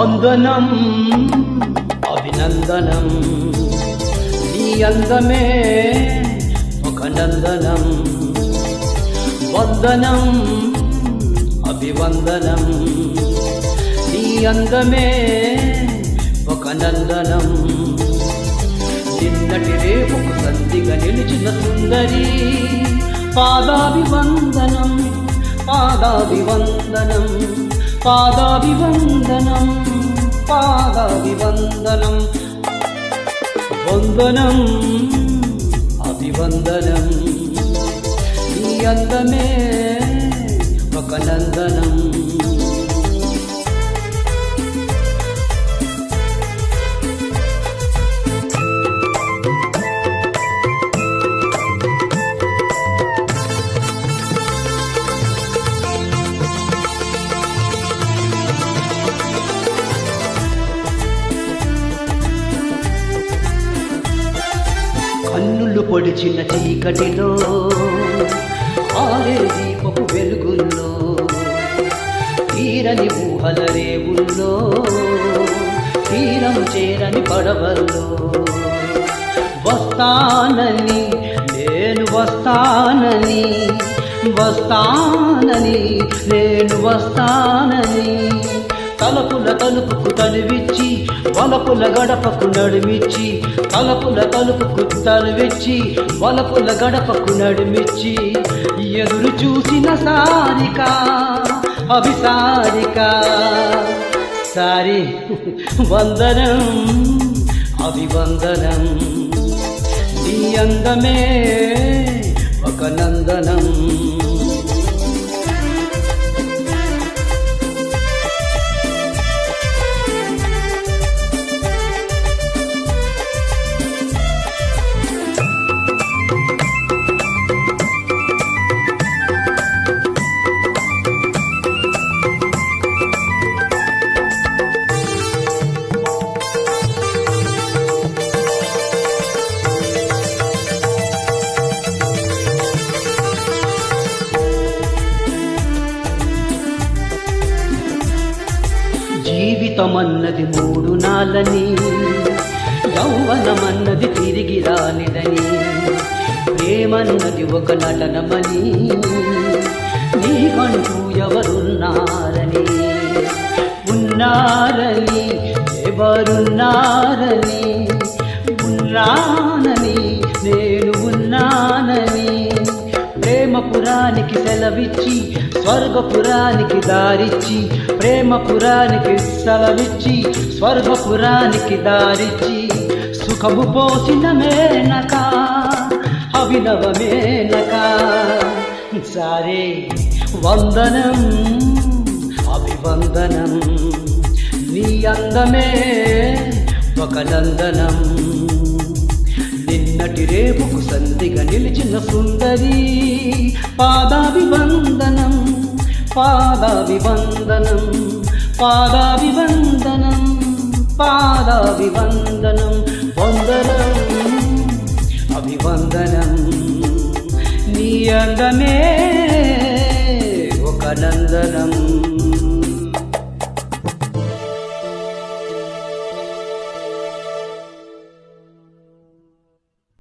వందనం అభినందనం నీ అందమే ఒక నందనం వందనం అభివందనం నీ అందమే ఒక నందనం నిన్నటి రేపుకు సంధిగా నిలిచిన సుందరి పాదాభివందనం పాదాభివందనం పాదాభివందనం పాదాభివందనం వందనం అభివందనం నీ అందమే ఒక నందనం కన్నులు పొడిచిన చీకటిలో ఆరే దీపపు వెలుగుల్లో తీరని ఊహల రేవుల్లో తీరం చేరని పడవల్లో వస్తానని నేను వస్తానని వస్తానని నేను వస్తానని తలపుల తలుపుకు తలువిచ్చి వలపుల గడపకు నడుమిచ్చి తలపుల తలుపుకు తలువిచ్చి వలపుల గడపకు నడుమిచ్చి ఎదురు చూసిన సారిక అభిసారిక సారి వందనం అభివందనం నీ అందమే ఒక నందనం జీవితమన్నది మూడు నాళ్ళని యౌవనమన్నది తిరిగి రానిదని ప్రేమన్నది ఒక నటనమని నీకంటూ ఎవరున్నారని ఉన్నారని ఎవరున్నారని ఉన్నానని నేను ఉన్నానని ప్రేమపురానికి సెలవిచ్చి స్వర్గపురానికి దారిచ్చి ప్రేమపురానికి సెలవిచ్చి స్వర్గపురానికి దారిచ్చి సుఖము పోసిన మేనక అభినవ మేనక సారే వందనం అభివందనం నీ అందమే ఒక నందనం నిన్నటి రేపుకు సంధిగా నిలిచిన సుందరి పాదాభివందనం పాదాభివందనం పాదాభివందనం పాదాభివందనం వందనం అభివందనం నీ అందమే ఒక నందనం